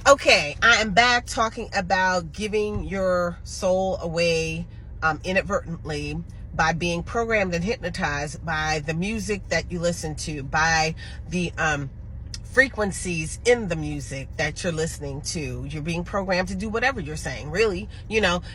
Okay, I am back talking about giving your soul away inadvertently by being programmed and hypnotized by the music that you listen to, by the frequencies in the music that you're listening to. You're being programmed to do whatever you're saying, really,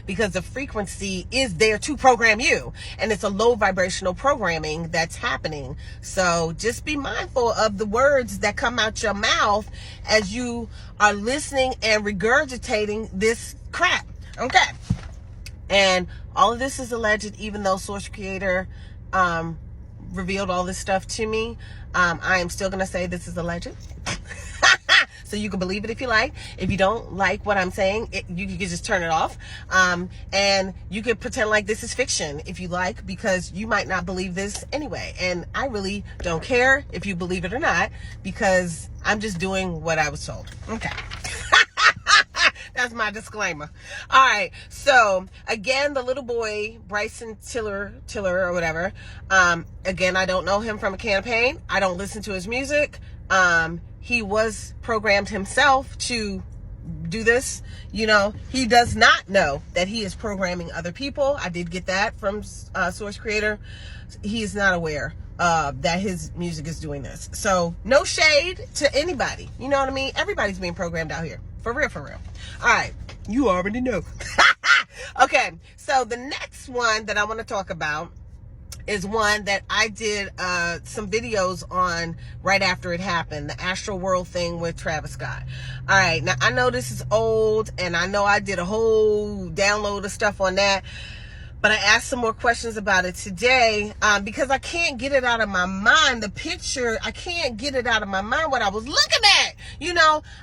because the frequency is there to program you, and it's a low vibrational programming that's happening. So just be mindful of the words that come out your mouth as you are listening and regurgitating this crap. Okay. And all of this is alleged, even though Source Creator revealed all this stuff to me. I am still going to say this is alleged. So you can believe it if you like. If you don't like what I'm saying, you can just turn it off. And you can pretend like this is fiction if you like, because you might not believe this anyway. And I really don't care if you believe it or not, because I'm just doing what I was told. Okay. That's my disclaimer. All right. So again, the little boy, Bryson Tiller or whatever. Again, I don't know him from a can of paint. I don't listen to his music. He was programmed himself to do this. He does not know that he is programming other people. I did get that from Source Creator. He is not aware that his music is doing this. So no shade to anybody. You know what I mean? Everybody's being programmed out here. For real, for real. All right. You already know. Okay. So the next one that I want to talk about is one that I did some videos on right after it happened. The Astral World thing with Travis Scott. All right. Now, I know this is old, and I know I did a whole download of stuff on that. But I asked some more questions about it today because I can't get it out of my mind. The picture, I can't get it out of my mind what I was looking at.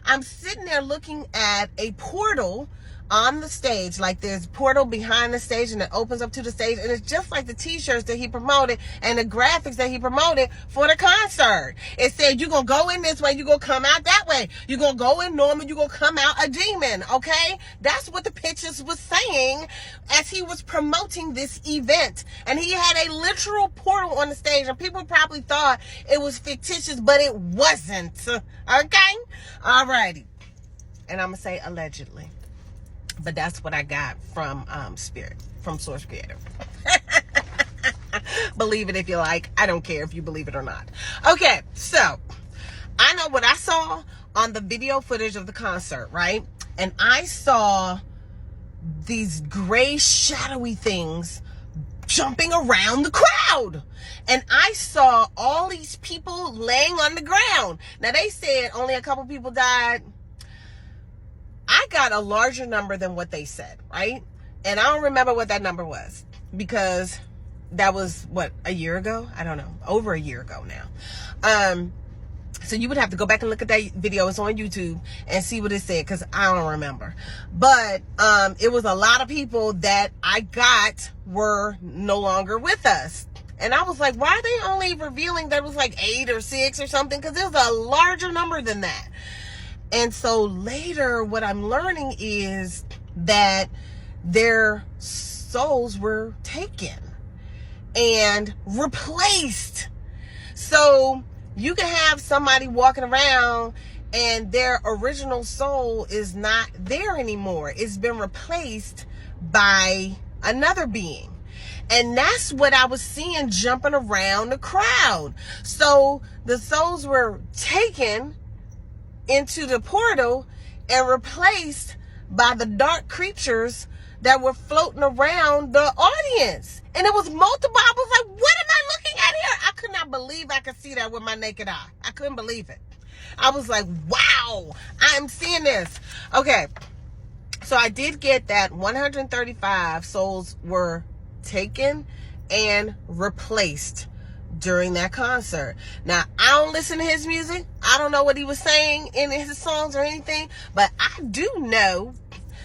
I'm sitting there looking at a portal on the stage. Like there's a portal behind the stage and it opens up to the stage. And it's just like the t-shirts that he promoted and the graphics that he promoted for the concert. It said, you're going to go in this way, you're going to come out that way. You're going to go in normal, you're going to come out a demon. Okay? That's what the pictures was saying as he was promoting this event. And he had a literal portal on the stage, and people probably thought it was fictitious, but it wasn't. Okay? Alrighty. And I'm going to say allegedly. But that's what I got from Spirit, from Source Creator. Believe it if you like. I don't care if you believe it or not. Okay, so I know what I saw on the video footage of the concert, right? And I saw these gray, shadowy things jumping around the crowd. And I saw all these people laying on the ground. Now, they said only a couple people died. I got a larger number than what they said, right? And I don't remember what that number was, because that was, a year ago? I don't know. Over a year ago now. So you would have to go back and look at that video. It's on YouTube, and see what it said, because I don't remember. But it was a lot of people that I got were no longer with us. And I was like, why are they only revealing that it was like 8 or 6 or something? Because there's a larger number than that. And so later, what I'm learning is that their souls were taken and replaced. So you can have somebody walking around and their original soul is not there anymore. It's been replaced by another being. And that's what I was seeing jumping around the crowd. So the souls were taken into the portal and replaced by the dark creatures that were floating around the audience. And it was multiple. I was like, what am I looking at here? I could not believe I could see that with my naked eye. I couldn't believe it. I was like, wow, I'm seeing this. Okay. So I did get that 135 souls were taken and replaced during that concert. Now, I don't listen to his music. I don't know what he was saying in his songs or anything, but I do know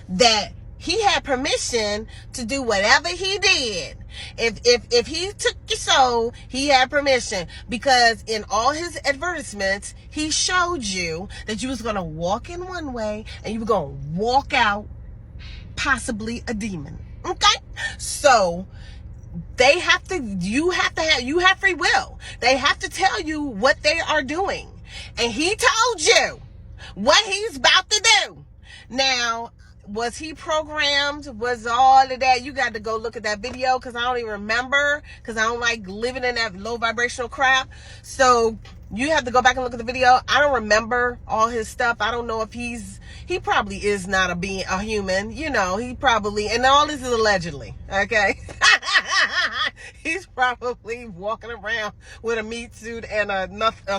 that he had permission to do whatever he did. If he took your soul, he had permission, because in all his advertisements, he showed you that you was going to walk in one way and you were going to walk out possibly a demon. Okay? So you have free will. They have to tell you what they are doing. And he told you what he's about to do. Now, was he programmed? Was all of that? You got to go look at that video, because I don't even remember, because I don't like living in that low vibrational crap. So you have to go back and look at the video. I don't remember all his stuff. I don't know if he probably is not a human. You know, he probably, and all this is allegedly, okay? He's probably walking around with a meat suit and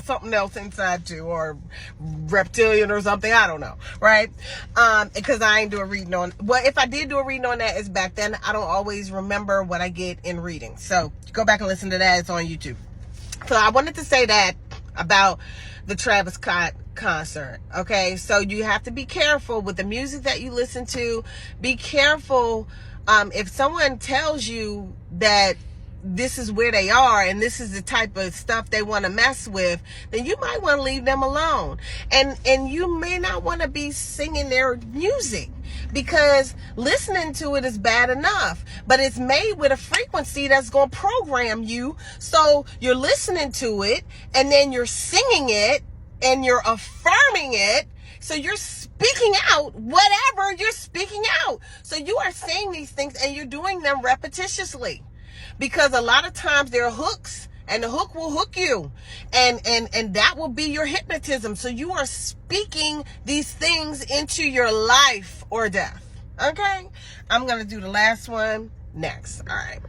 something else inside too, or reptilian or something. I don't know, right? Because I ain't do a reading on. Well, if I did do a reading on that, it's back then. I don't always remember what I get in reading, so go back and listen to that. It's on YouTube. So I wanted to say that about the Travis Scott concert. Okay, so you have to be careful with the music that you listen to. Be careful if someone tells you that this is where they are and this is the type of stuff they want to mess with, then you might want to leave them alone. And you may not want to be singing their music, because listening to it is bad enough, but it's made with a frequency that's going to program you. So you're listening to it, and then you're singing it, and you're affirming it. So you're speaking out whatever you're speaking out. So you are saying these things, and you're doing them repetitiously, because a lot of times there are hooks, and the hook will hook you, and that will be your hypnotism. So you are speaking these things into your life or death. Okay, I'm gonna do the last one next. All right.